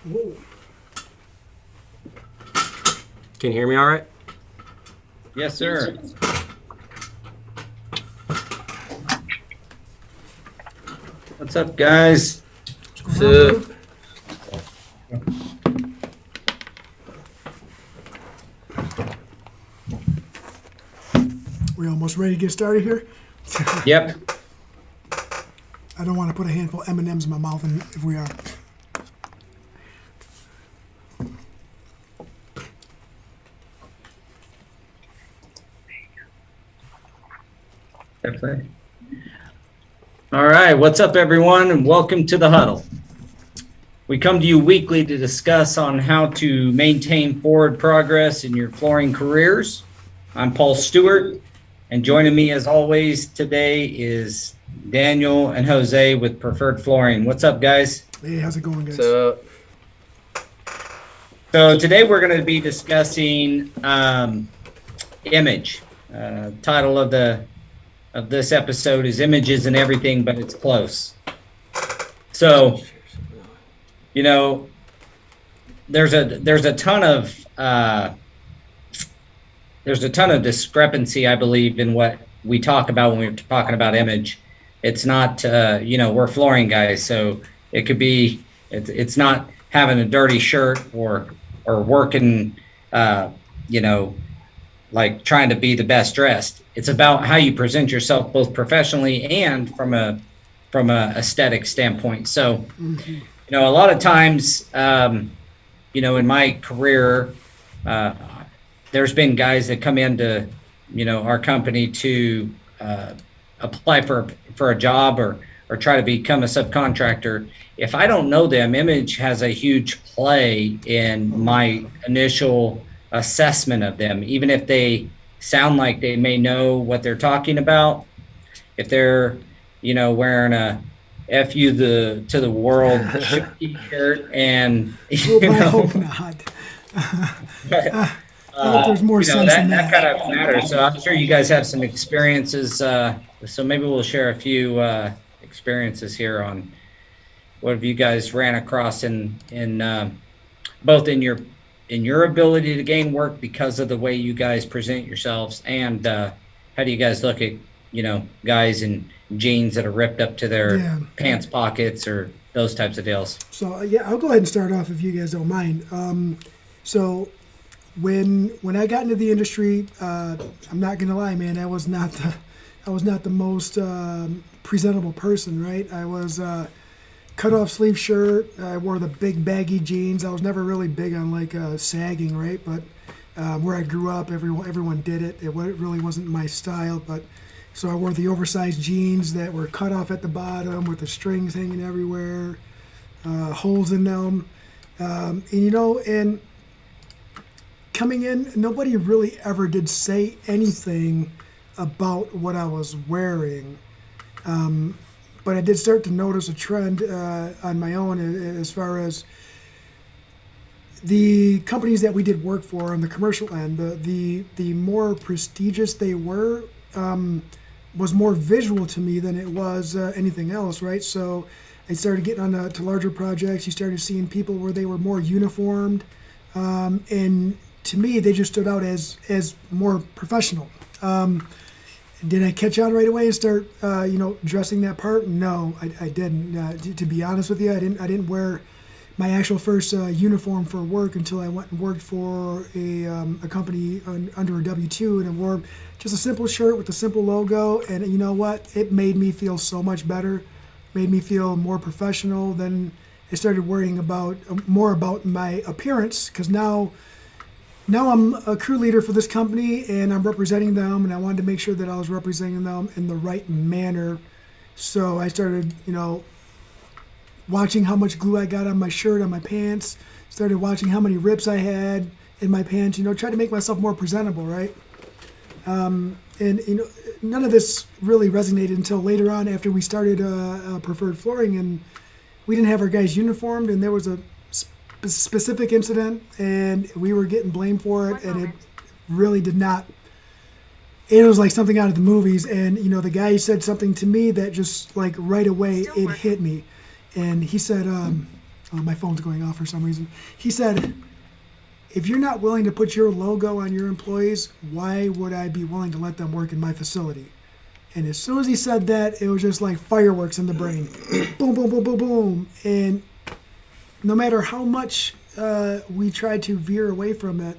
Whoa. Can you hear me all right? Yes, sir. What's up, guys? So, We almost ready to get started here? Yep. I don't want to put a handful of M&Ms in my mouth if we are. Definitely. All right. What's up, everyone, and welcome to the Huddle. We come to you weekly to discuss on how to maintain forward progress in your flooring careers. I'm Paul Stuart, and joining me as always today is Daniel and Jose with Preferred Flooring. What's up, guys? Hey, how's it going, guys? so So today we're going to be discussing image. Title of this episode is Images and Everything, but it's close. So, you know, there's a ton of discrepancy, I believe, in what we talk about when we're talking about image. It's not, we're flooring guys, so it could be, it's not having a dirty shirt or working, like trying to be the best dressed. It's about how you present yourself both professionally and from a aesthetic standpoint. So, a lot of times, in my career, there's been guys that come into, our company to apply for a job or try to become a subcontractor. If I don't know them, image has a huge play in my initial assessment of them, even if they sound like they may know what they're talking about. If they're, wearing a F you to the world t-shirt and, I hope not. I hope there's more sense in that kind of matters. So I'm sure you guys have some experiences. So maybe we'll share a few experiences here on what have you guys ran across in both in your ability to gain work because of the way you guys present yourselves, and how do you guys look at guys in jeans that are ripped up to their pants pockets or those types of deals? So I'll go ahead and start off if you guys don't mind. So when I got into the industry, I'm not gonna lie, man, I was not the most presentable person, right? I was cut off sleeve shirt. I wore the big baggy jeans. I was never really big on sagging, right? But where I grew up, everyone did it. It really wasn't my style, but so I wore the oversized jeans that were cut off at the bottom with the strings hanging everywhere, holes in them, and coming in, nobody really ever did say anything about what I was wearing. But I did start to notice a trend on my own as far as the companies that we did work for on the commercial end. The more prestigious they were was more visual to me than it was anything else, right? So I started getting on to larger projects. You started seeing people where they were more uniformed, and to me, they just stood out as more professional. Did I catch on right away and start, dressing that part? No, I didn't. To be honest with you, I didn't wear my actual first uniform for work until I went and worked for a company under a W-2, and I wore just a simple shirt with a simple logo. And you know what? It made me feel so much better, made me feel more professional. Then I started worrying more about my appearance, because now I'm a crew leader for this company and I'm representing them, and I wanted to make sure that I was representing them in the right manner. So I started, watching how much glue I got on my shirt, on my pants, started watching how many rips I had in my pants, tried to make myself more presentable, right? And none of this really resonated until later on after we started Preferred Flooring, and we didn't have our guys uniformed, and there was a specific incident and we were getting blamed for it, and it really did not. It was like something out of the movies, and the guy said something to me that just right away it hit me, and he said, My phone's going off for some reason. He said, if you're not willing to put your logo on your employees, why would I be willing to let them work in my facility? And as soon as he said that, it was just like fireworks in the brain. Boom, boom, boom, boom, boom. And no matter how much we try to veer away from it,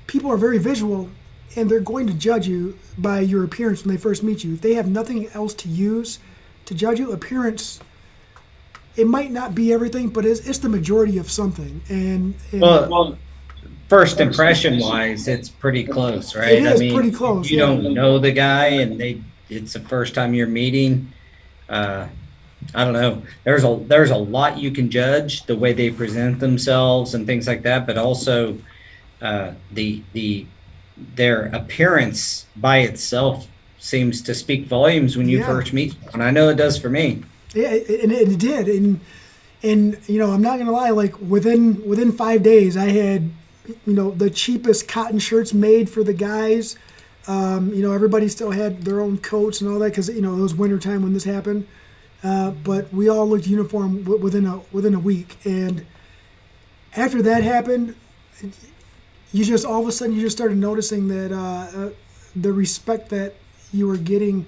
people are very visual, and they're going to judge you by your appearance when they first meet you. If they have nothing else to use to judge you, appearance, it might not be everything, but it's the majority of something. And well, first impression wise, it's pretty close, right? It is pretty close. If you don't know the guy and it's the first time you're meeting. I don't know. There's a lot you can judge, the way they present themselves and things like that, but also their appearance by itself seems to speak volumes when you first meet someone. I know it does for me. Yeah, and it did, and I'm not gonna lie. Like within 5 days, I had the cheapest cotton shirts made for the guys. Everybody still had their own coats and all that because it was wintertime when this happened. But we all looked uniform within a week, and after that happened, you just all of a sudden you just started noticing that the respect that you were getting,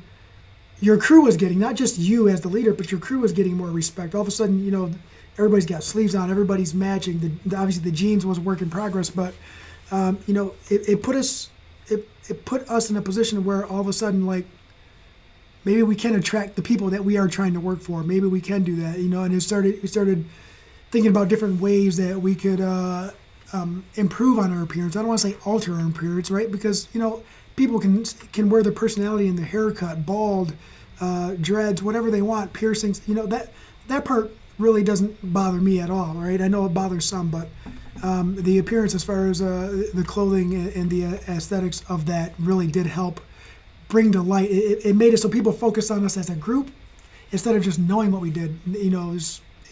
your crew was getting, not just you as the leader, but your crew was getting more respect. All of a sudden, everybody's got sleeves on, everybody's matching. Obviously the jeans was a work in progress, but it put us in a position where all of a sudden, like, maybe we can attract the people that we are trying to work for. Maybe we can do that, and we started thinking about different ways that we could improve on our appearance. I don't want to say alter our appearance, right? Because, people can wear their personality in their haircut, bald, dreads, whatever they want, piercings. That part really doesn't bother me at all, right? I know it bothers some, but the appearance as far as the clothing and the aesthetics of that really did help bring to light. It made it so people focused on us as a group instead of just knowing what we did.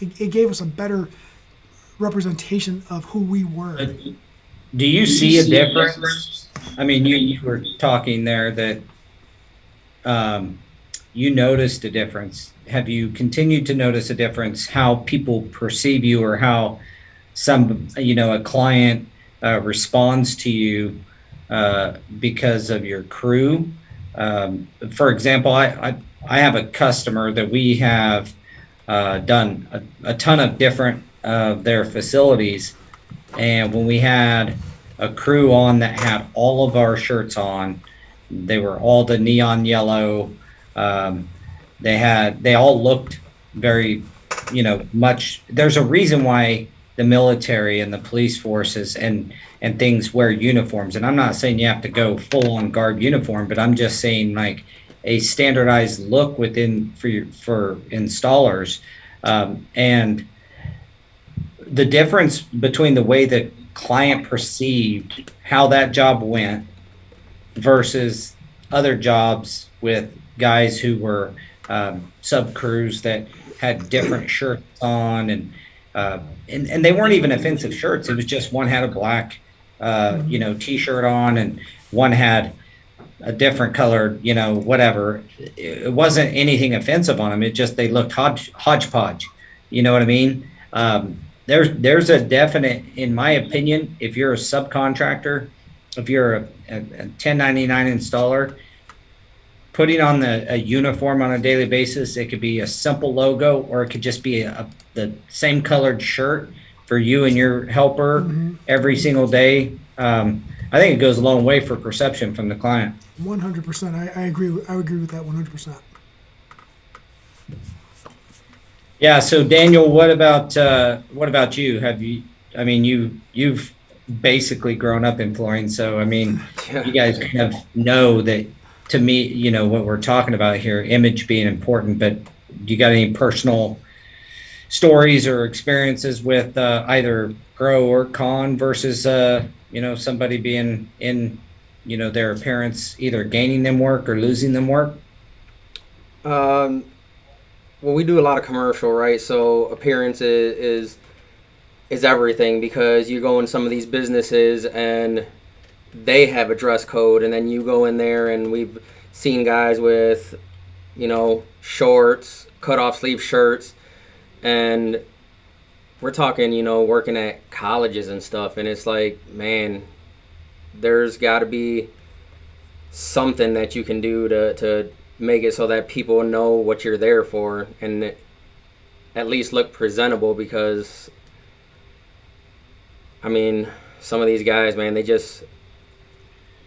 It gave us a better representation of who we were. Do you see a difference? I mean, you were talking there that you noticed a difference. Have you continued to notice a difference how people perceive you, or how a client responds to you because of your crew? For example, I have a customer that we have done a ton of different of their facilities, and when we had a crew on that had all of our shirts on, they were all the neon yellow. They all looked very, much. There's a reason why the military and the police forces and things wear uniforms. And I'm not saying you have to go full on garb uniform, but I'm just saying like a standardized look for installers. And the difference between the way the client perceived how that job went versus other jobs with guys who were sub crews that had different shirts on, and they weren't even offensive shirts. It was just one had a black t-shirt on, and one had a different colored, whatever. It wasn't anything offensive on them. It just, they looked hodgepodge. You know what I mean? There's a definite, in my opinion, if you're a subcontractor, if you're a 1099 installer, putting on a uniform on a daily basis, it could be a simple logo, or it could just be the same colored shirt for you and your helper every single day. I think it goes a long way for perception from the client. 100%. I agree with that 100%. Yeah. So Daniel, what about you? You've basically grown up in flooring. So, you guys kind of know that, to me, what we're talking about here, image being important, but do you got any personal stories or experiences with either pro or con versus, somebody being in, their appearance, either gaining them work or losing them work? Well, we do a lot of commercial, right? So appearance is everything, because you go in some of these businesses and they have a dress code, and then you go in there and we've seen guys with, shorts, cut off sleeve shirts, And we're talking, working at colleges and stuff, and it's like, man, there's got to be something that you can do to make it so that people know what you're there for and at least look presentable, because I mean, some of these guys, man, they just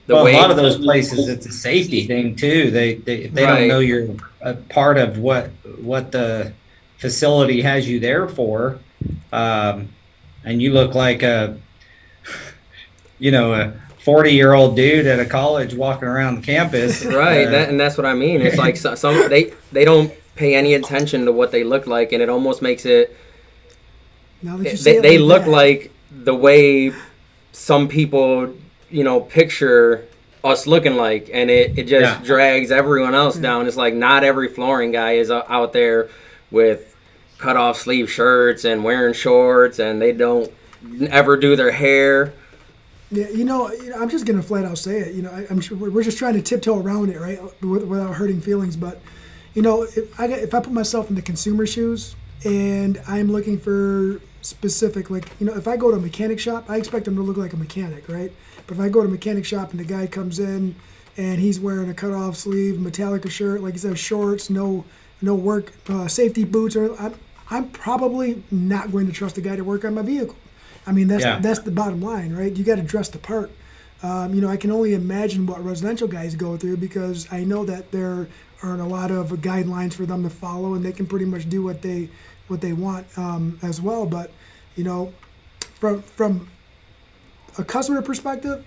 a lot of those places, it's a safety thing too. They right. Don't know you're a part of what the facility has you there for, and you look like a 40-year-old dude at a college walking around the campus. Right, and that's what I mean. It's like some they don't pay any attention to what they look like, and it almost makes it. Now that you say they look like the way some people, picture us looking like, and it just drags everyone else down. It's like not every flooring guy is out there with cut off sleeve shirts and wearing shorts, and they don't ever do their hair. Yeah, I'm just gonna flat out say it. I'm sure we're just trying to tiptoe around it, right, without hurting feelings. But if I put myself in the consumer shoes and I'm looking for specific, like, if I go to a mechanic shop, I expect them to look like a mechanic, right? But if I go to a mechanic shop and the guy comes in and he's wearing a cut off sleeve Metallica shirt, like he says, shorts, no work safety boots, or I'm probably not going to trust the guy to work on my vehicle. I mean, that's the bottom line, right? You got to dress the part. I can only imagine what residential guys go through, because I know that there aren't a lot of guidelines for them to follow, and they can pretty much do what they want as well. But from a customer perspective,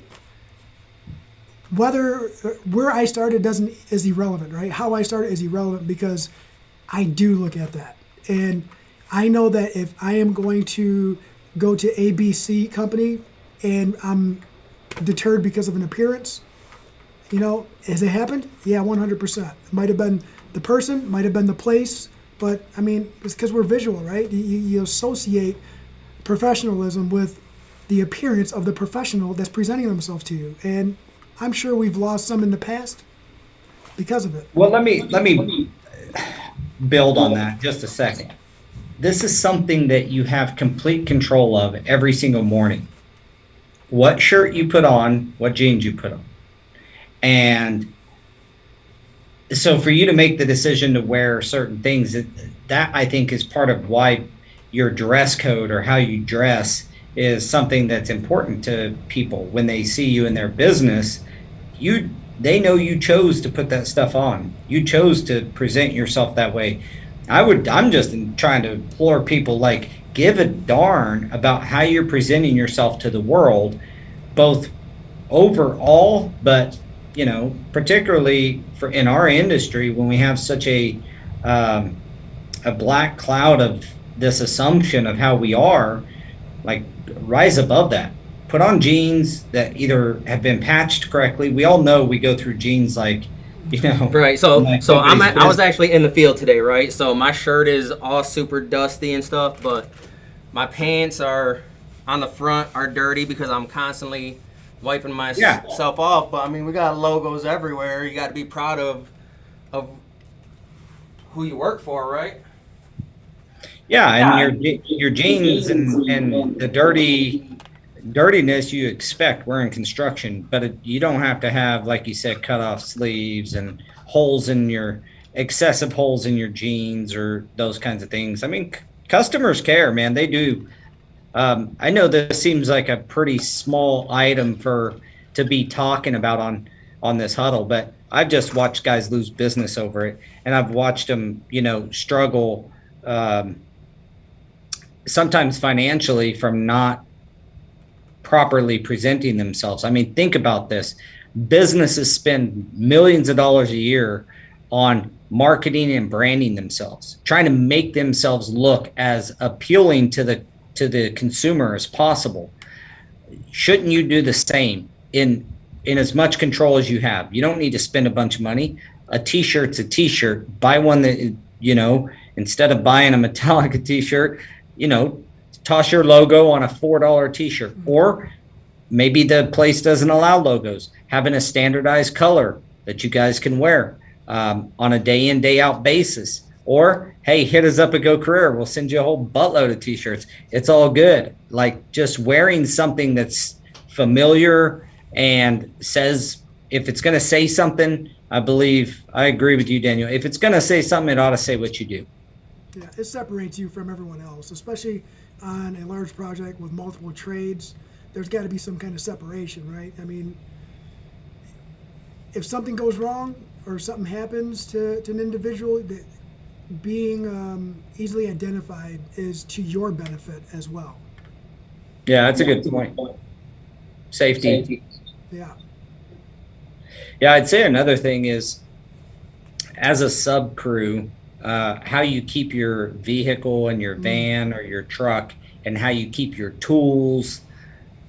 where I started is irrelevant, right? How I started is irrelevant, because I do look at that, and I know that if I am going to go to ABC company and I'm deterred because of an appearance, has it happened? Yeah, 100%. It might have been the person, might have been the place, but I mean, it's because we're visual, right? You associate professionalism with the appearance of the professional that's presenting themselves to you, and I'm sure we've lost some in the past because of it. Well, let me build on that just a second. This is something that you have complete control of every single morning. What shirt you put on, what jeans you put on. And so for you to make the decision to wear certain things, that I think is part of why your dress code or how you dress is something that's important to people. When they see you in their business, they know you chose to put that stuff on. You chose to present yourself that way. I'm just trying to implore people, like, give a darn about how you're presenting yourself to the world, both overall, but particularly in our industry, when we have such a black cloud of this assumption of how we are, like, rise above that. Put on jeans that either have been patched correctly. We all know we go through jeans like. Right. So I was actually in the field today, right? So my shirt is all super dusty and stuff, but my pants are on the front are dirty because I'm constantly wiping myself off. But I mean, we got logos everywhere. You got to be proud of who you work for, right? Yeah, and your jeans and the dirtiness you expect. We're in construction, but you don't have to have, like you said, cut off sleeves and excessive holes in your jeans or those kinds of things. I mean, customers care, man. They do. I know this seems like a pretty small item to be talking about on this huddle, but I've just watched guys lose business over it, and I've watched them, struggle sometimes financially from not properly presenting themselves. I mean, think about this. Businesses spend millions of dollars a year on marketing and branding themselves, trying to make themselves look as appealing to the consumer as possible. Shouldn't you do the same in as much control as you have? You don't need to spend a bunch of money. A t-shirt's a t-shirt. Buy one that, instead of buying a Metallica t-shirt, toss your logo on a $4 t-shirt. Or maybe the place doesn't allow logos. Having a standardized color that you guys can wear on a day in, day out basis. Or, hey, hit us up at Go Carerra. We'll send you a whole buttload of t-shirts. It's all good. Like just wearing something that's familiar and says, if it's going to say something, I agree with you, Daniel. If it's going to say something, it ought to say what you do. Yeah, it separates you from everyone else, especially on a large project with multiple trades. There's got to be some kind of separation, right? I mean, if something goes wrong or something happens to an individual, being easily identified is to your benefit as well. Yeah, that's a good point. Safety. Yeah. Yeah, I'd say another thing is, as a sub crew, how you keep your vehicle and your van or your truck, and how you keep your tools,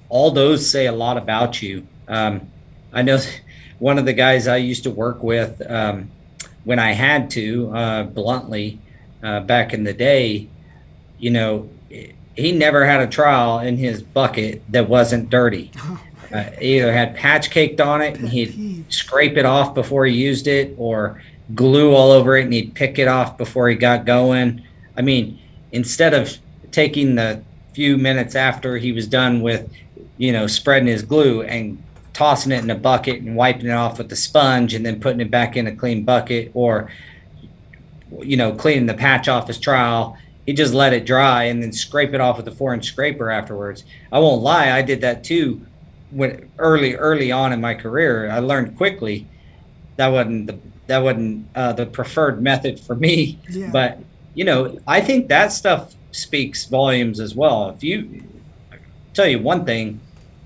all those say a lot about you. I know one of the guys I used to work with, when I had to, bluntly, back in the day, you know, he never had a trowel in his bucket that wasn't dirty. Either had patch caked on it and he'd scrape it off before he used it, or glue all over it and he'd pick it off before he got going. I mean, instead of taking the few minutes after he was done with, you know, spreading his glue and tossing it in a bucket and wiping it off with the sponge and then putting it back in a clean bucket, or, you know, cleaning the patch off his trowel, he just let it dry and then scrape it off with a 4-inch scraper afterwards. I won't lie, I did that too. When early on in my career, I learned quickly that wasn't the preferred method for me. Yeah. But, you know, I think that stuff speaks volumes as well. If you tell you one thing,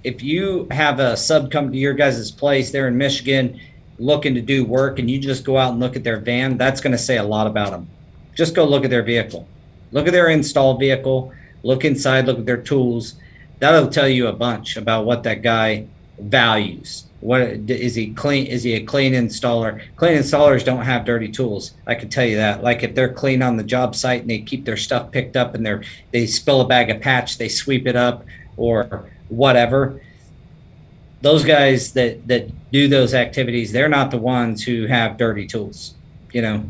if you have a sub come to your guys' place there in Michigan looking to do work and you just go out and look at their van, that's going to say a lot about them. Just go look at their vehicle. Look at their installed vehicle. Look inside. Look at their tools. That'll tell you a bunch about what that guy values. What is he clean? Is he a clean installer? Clean installers don't have dirty tools. I can tell you that. Like if they're clean on the job site and they keep their stuff picked up and they spill a bag of patch, they sweep it up or whatever. Those guys that do those activities, they're not the ones who have dirty tools. You know,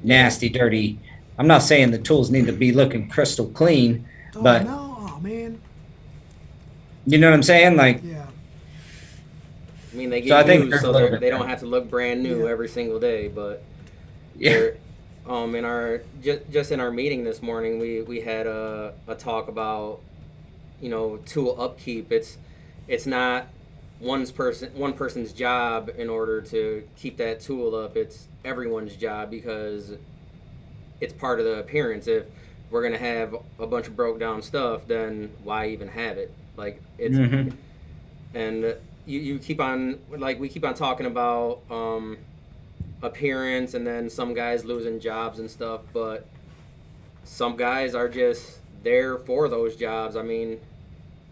nasty, dirty. I'm not saying the tools need to be looking crystal clean, but no, oh man. You know what I'm saying? Like, yeah. I mean, they So I get think used there's so a little they bit don't there. have to look brand new Yeah. every single day. But yeah, in our just in our meeting this morning, we had a talk about, you know, tool upkeep. It's not one person's job in order to keep that tool up. It's everyone's job because it's part of the appearance. If we're gonna have a bunch of broke down stuff, then why even have it? Like it's and you keep on, like, we keep on talking about appearance, and then some guys losing jobs and stuff, but some guys are just there for those jobs. I mean,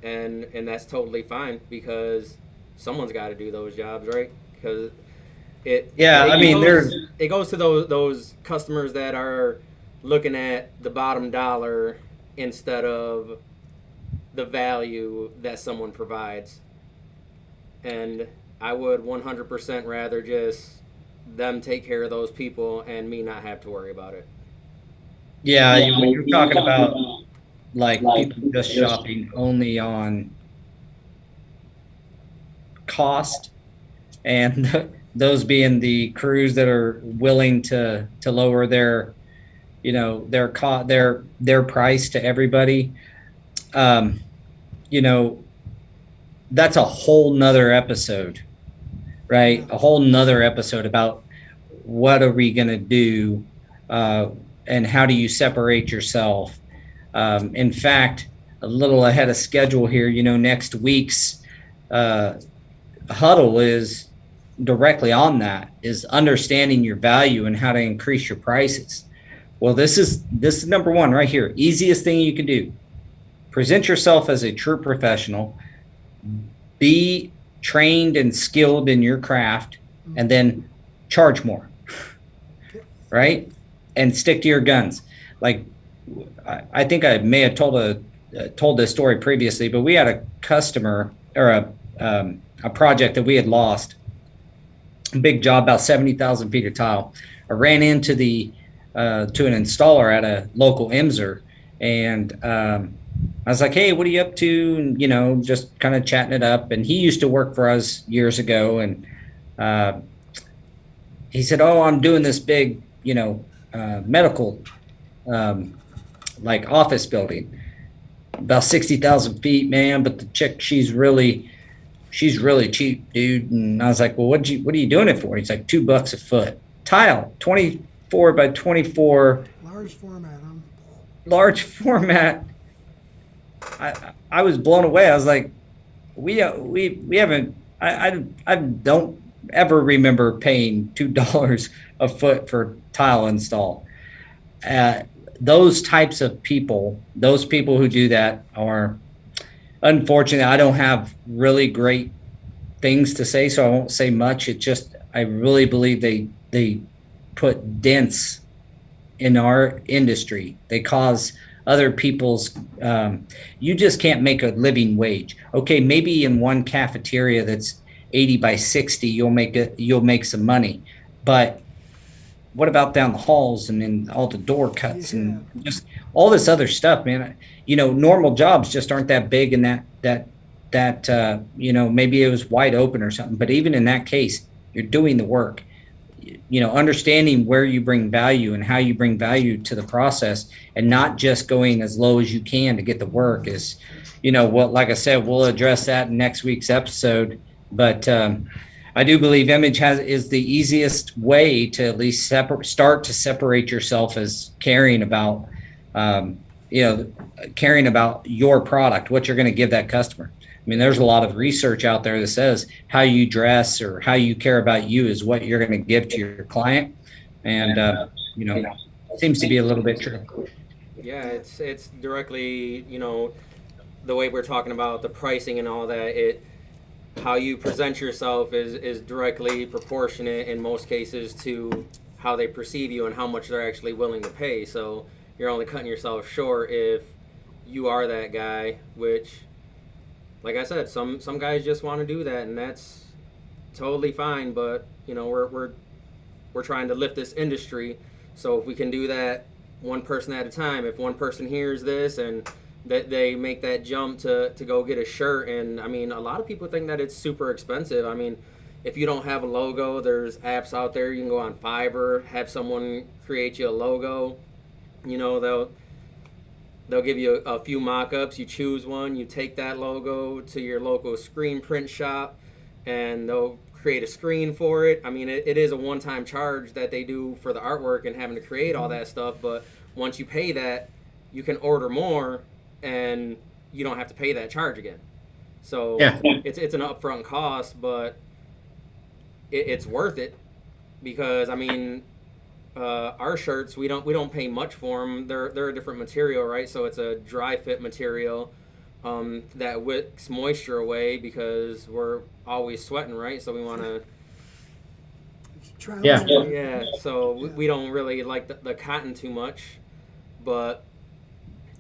and that's totally fine because someone's got to do those jobs, right? Because it goes to those customers that are looking at the bottom dollar instead of the value that someone provides. And I would 100% rather just them take care of those people and me not have to worry about it. yeah. When you're talking about like people just shopping only on cost, and those being the crews that are willing to lower their, you know, their price to everybody, you know, that's a whole nother episode, right? A whole nother episode about what are we going to do, and how do you separate yourself. In fact, a little ahead of schedule here, you know, next week's Huddle is directly on that, is understanding your value and how to increase your prices. Well, this is number one right here. Easiest thing you can do. Present yourself as a true professional. Be trained and skilled in your craft, and then charge more, right? And stick to your guns. Like, I think I may have told this story previously, but we had a customer or a project that we had lost. A big job, about 70,000 feet of tile. I ran into the to an installer at a local IMSR, and I was like, "Hey, what are you up to?" And, you know, just kind of chatting it up. And he used to work for us years ago, and he said, "Oh, I'm doing this big, you know, medical like office building, about 60,000 feet, man. But the chick, she's really cheap, dude." And I was like, "Well, what are you doing it for?" He's like, $2 a foot, tile, 24 by 24, Large format, huh? large format. I was blown away. I was like, we haven't. I don't ever remember paying $2 a foot for tile install. Those types of people, those people who do that are, unfortunately, I don't have really great things to say, so I won't say much. It just, I really believe they put dents in our industry. They cause other people's, you just can't make a living wage. Okay, maybe in one cafeteria that's 80 by 60, you'll make some money, but what about down the halls and in all the door cuts and just all this other stuff, man? You know, normal jobs just aren't that big, and that you know, maybe it was wide open or something, but even in that case, you're doing the work. You know, understanding where you bring value and how you bring value to the process, and not just going as low as you can to get the work is, you know, what, like I said, we'll address that in next week's episode. But I do believe image is the easiest way to at least start to separate yourself as caring about, you know, caring about your product, what you're going to give that customer. I mean, there's a lot of research out there that says how you dress or how you care about you is what you're going to give to your client. And, you know, it seems to be a little bit true. Yeah, it's directly, you know, the way we're talking about the pricing and all that, how you present yourself is directly proportionate in most cases to how they perceive you and how much they're actually willing to pay. So you're only cutting yourself short if you are that guy, which, like I said, some guys just want to do that, and that's totally fine. But you know, we're trying to lift this industry, so if we can do that one person at a time, if one person hears this and that they make that jump to go get a shirt. And I mean, a lot of people think that it's super expensive. I mean, if you don't have a logo, there's apps out there. You can go on Fiverr, have someone create you a logo. You know, they'll give you a few mock-ups. You choose one, you take that logo to your local screen print shop, and they'll create a screen for it. I mean, it is a one-time charge that they do for the artwork and having to create all that stuff. But once you pay that, you can order more, and you don't have to pay that charge again. So yeah, it's an upfront cost, but it's worth it, because I mean, our shirts, we don't pay much for them. They're a different material, right? So it's a dry fit material that wicks moisture away, because we're always sweating, right? So we want to. Yeah. So we don't really like the cotton too much, but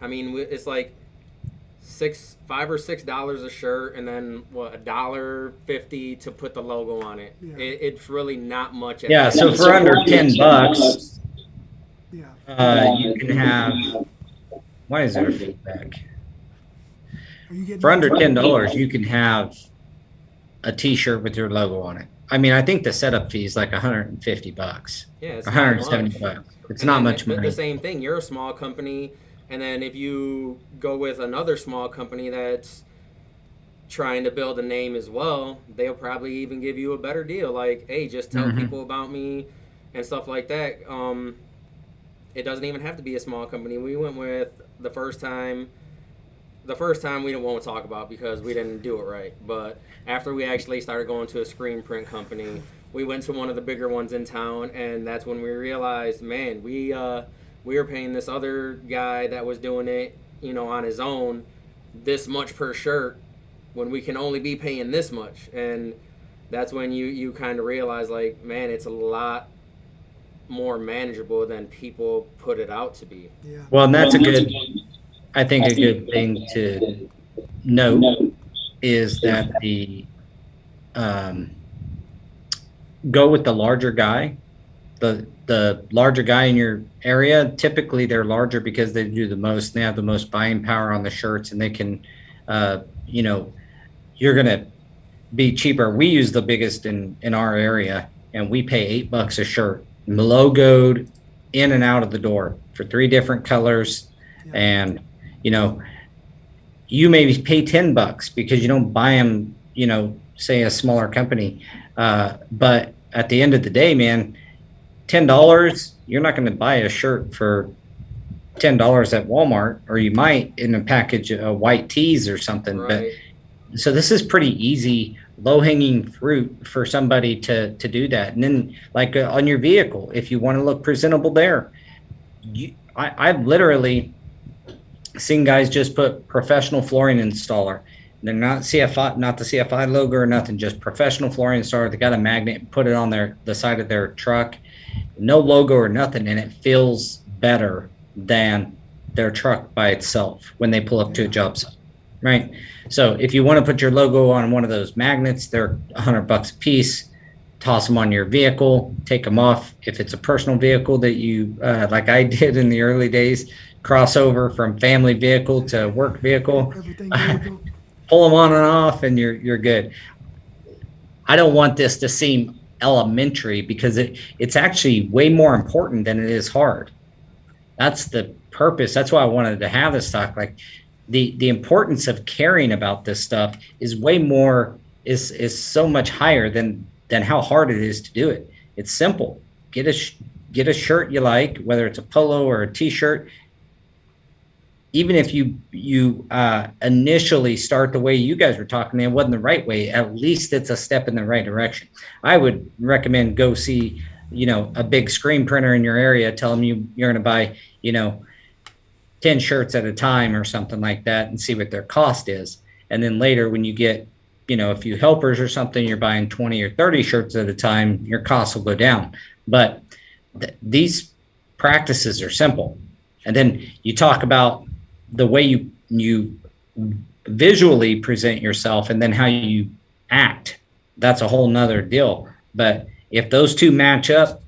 I mean, it's like $5 or $6 a shirt, and then what, $1.50 to put the logo on it. Yeah. It's really not much. So for under $10, you can have. Why is there feedback? For under $10, you can have a T-shirt with your logo on it. I mean, I think the setup fee is like $150. Yeah, it's $170. It's not much money. The same thing. You're a small company. And then if you go with another small company that's trying to build a name as well, they'll probably even give you a better deal. Like, hey, just tell people about me and stuff like that. It doesn't even have to be a small company. We went with the first time we didn't want to talk about because we didn't do it right. But after we actually started going to a screen print company, we went to one of the bigger ones in town, and that's when we realized, man, we were paying this other guy that was doing it, you know, on his own, this much per shirt, when we can only be paying this much. And that's when you kind of realize, like, man, it's a lot more manageable than people put it out to be. Yeah. Well, and that's a good thing to note is that the go with the larger guy, the larger guy in your area, typically they're larger because they do the most. They have the most buying power on the shirts, and they can, you know, you're gonna be cheaper. We use the biggest in our area, and we pay $8 a shirt, logoed in and out of the door for 3 different colors. And you know, you maybe pay $10 because you don't buy them, you know, say a smaller company, but at the end of the day, man, $10, you're not going to buy a shirt for $10 at Walmart, or you might in a package of white tees or something. Right. But so this is pretty easy, low hanging fruit for somebody to do that. And then like on your vehicle, if you want to look presentable there, I've literally seen guys just put professional flooring installer. They're not CFI, not the CFI logo or nothing, just professional flooring installer. They got a magnet and put it on the side of their truck. No logo or nothing, and it feels better than their truck by itself when they pull up to a job site, right? So if you want to put your logo on one of those magnets, they're $100 a piece. Toss them on your vehicle, take them off. If it's a personal vehicle that you, like I did in the early days, cross over from family vehicle to work vehicle, pull them on and off, and you're good. I don't want this to seem elementary because it's actually way more important than it is hard. That's the purpose. That's why I wanted to have this talk. Like the importance of caring about this stuff is way more, is so much higher than how hard it is to do it. It's simple. Get a shirt you like, whether it's a polo or a t-shirt. Even if you initially start the way you guys were talking, it wasn't the right way. At least it's a step in the right direction. I would recommend go see, you know, a big screen printer in your area. Tell them you're going to buy, you know, 10 shirts at a time or something like that, and see what their cost is. And then later, when you get, you know, a few helpers or something, you're buying 20 or 30 shirts at a time, your costs will go down. But these practices are simple. And then you talk about the way you visually present yourself, and then how you act. That's a whole nother deal. But if those two match up,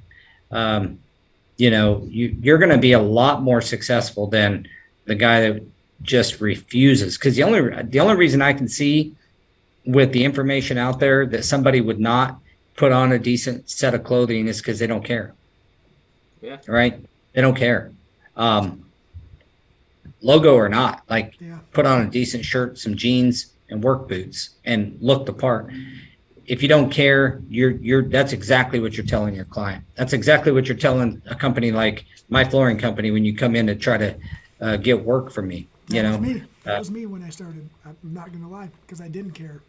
you know, you're going to be a lot more successful than the guy that just refuses. Because the only reason I can see with the information out there that somebody would not put on a decent set of clothing is because they don't care. Yeah. Right? They don't care. Logo or not, like put on a decent shirt, some jeans, and work boots, and look the part. If you don't care, that's exactly what you're telling your client. That's exactly what you're telling a company like my flooring company when you come in to try to get work from me. That was me when I started. I'm not going to lie, because I didn't care.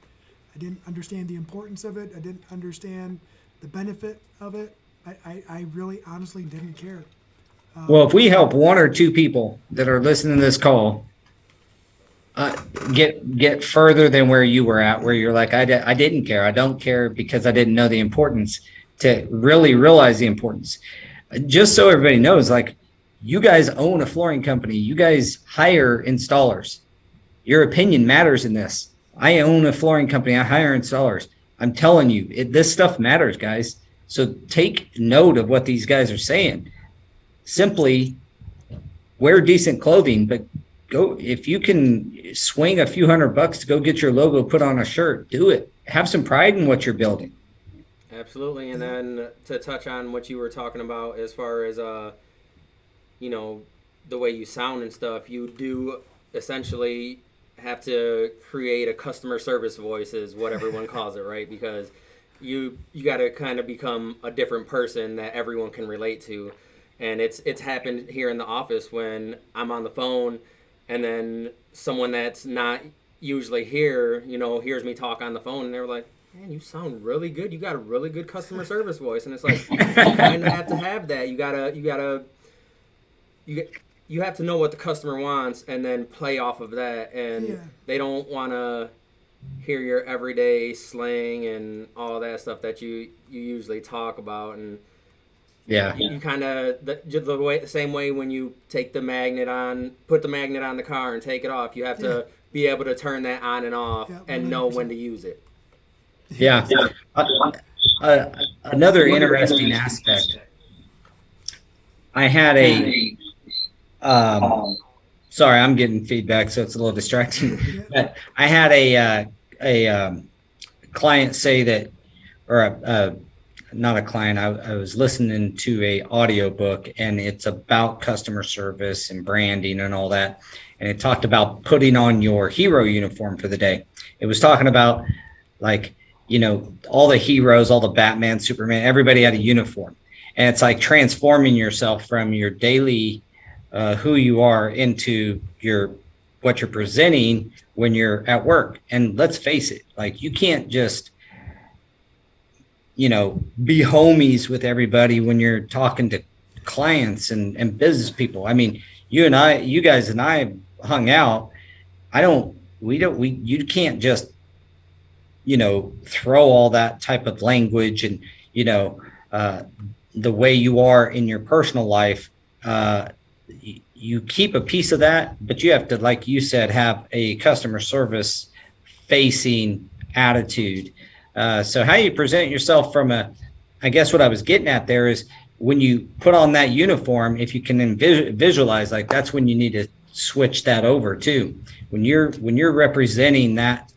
I didn't understand the importance of it. I didn't understand the benefit of it. I really honestly didn't care. Well, if we help 1 or 2 people that are listening to this call get further than where you were at, where you're like, I didn't care. I don't care because I didn't know the importance, to really realize the importance. Just so everybody knows, like, you guys own a flooring company. You guys hire installers. Your opinion matters in this. I own a flooring company. I hire installers. I'm telling you, this stuff matters, guys. So take note of what these guys are saying. Simply wear decent clothing, but go, if you can swing a few $100 to go get your logo put on a shirt, do it. Have some pride in what you're building. Absolutely. And then to touch on what you were talking about as far as, you know, the way you sound and stuff, you do essentially have to create a customer service voice, is what everyone calls it, right? Because you got to kind of become a different person that everyone can relate to. And it's happened here in the office when I'm on the phone, and then someone that's not usually here, you know, hears me talk on the phone, and they're like, "Man, you sound really good. You got a really good customer service voice." And it's like, you kind of have to have that. You have to know what the customer wants and then play off of that. And they don't want to hear your everyday slang and all that stuff that you usually talk about. And you kind of the same way when you take the magnet on, put the magnet on the car and take it off. You have to be able to turn that on and off and know when to use it. Another interesting aspect I had sorry, I'm getting feedback, so it's a little distracting. But I had a client say that, or not a client. I was listening to a audiobook, and it's about customer service and branding and all that. And it talked about putting on your hero uniform for the day. It was talking about, like, all the heroes, all the Batman, Superman, everybody had a uniform. And it's like transforming yourself from your daily who you are into what you're presenting when you're at work. And let's face it, like, you can't just be homies with everybody when you're talking to clients and business people. I mean, you guys and I hung out. You can't just throw all that type of language and the way you are in your personal life. You keep a piece of that, but you have to, like you said, have a customer service facing attitude. So how you present yourself I guess what I was getting at there is, when you put on that uniform, if you can visualize, like, that's when you need to switch that over too. When you're representing that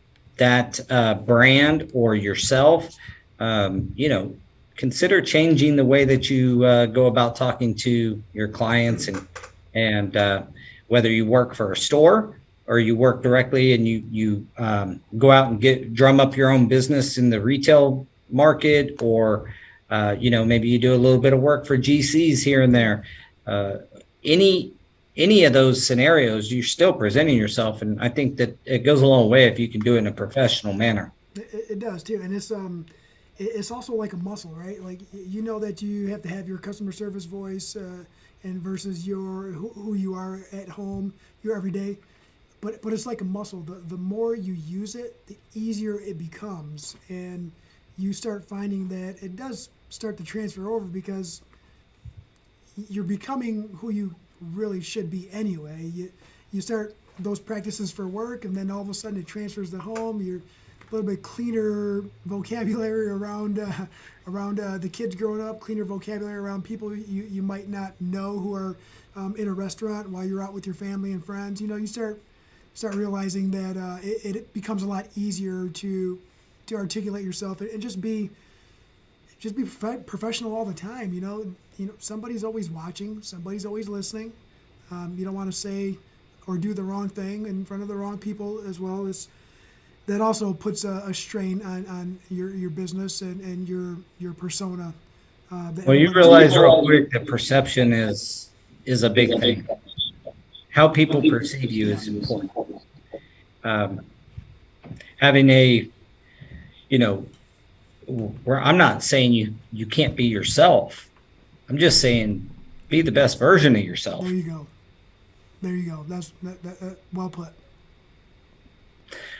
brand or yourself, consider changing the way that you go about talking to your clients, and whether you work for a store or you work directly and you go out and drum up your own business in the retail market, or maybe you do a little bit of work for GCs here and there. Any of those scenarios, you're still presenting yourself, and I think that it goes a long way if you can do it in a professional manner. It does too, and it's also like a muscle, right? Like, that you have to have your customer service voice, and versus who you are at home, your everyday. But it's like a muscle. The more you use it, the easier it becomes, and you start finding that it does start to transfer over, because you're becoming who you really should be anyway. You start those practices for work, and then all of a sudden it transfers to home. You're a little bit cleaner vocabulary around the kids growing up, cleaner vocabulary around people you might not know who are in a restaurant while you're out with your family and friends. You start realizing that it becomes a lot easier to articulate yourself and just be professional all the time. Somebody's always watching, somebody's always listening. You don't want to say or do the wrong thing in front of the wrong people as well. That also puts a strain on your business and your persona. Well, you realize real quick that perception is a big thing. How people perceive you is important. Having where I'm not saying you can't be yourself. I'm just saying, be the best version of yourself. There you go. That's well put.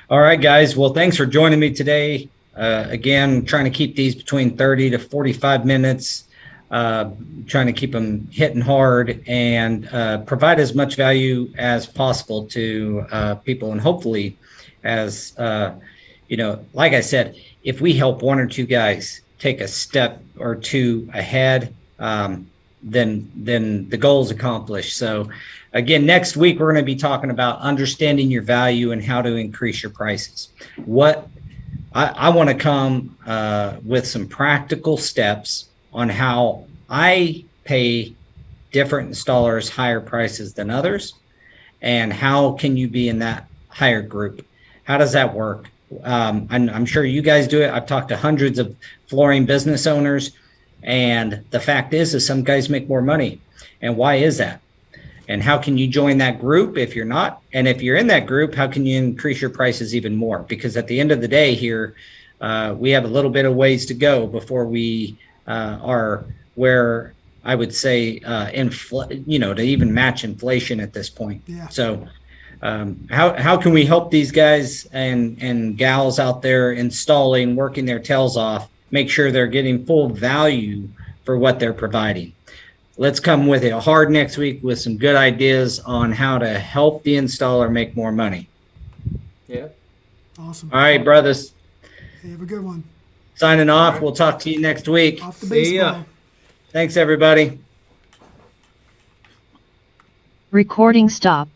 All right, guys. Well, thanks for joining me today. Again, trying to keep these between 30 to 45 minutes, trying to keep them hitting hard and provide as much value as possible to people. And hopefully, as like I said, if we help one or two guys take a step or two ahead, then the goal is accomplished. So again, next week, we're going to be talking about understanding your value and how to increase your prices. What I want to come with some practical steps on how I pay different installers higher prices than others, and how can you be in that higher group? How does that work? I'm sure you guys do it. I've talked to hundreds of flooring business owners, and the fact is some guys make more money. And why is that? And how can you join that group if you're not? And if you're in that group, how can you increase your prices even more? Because at the end of the day here, we have a little bit of ways to go before we are where I would say, to even match inflation at this point. Yeah. So how can we help these guys and gals out there installing, working their tails off, make sure they're getting full value for what they're providing? Let's come with it hard next week with some good ideas on how to help the installer make more money. Yeah. Awesome. All right, brothers. Hey, have a good one. Signing off. We'll talk to you next week. Off the See ya. baseball. Thanks, everybody. Recording stop.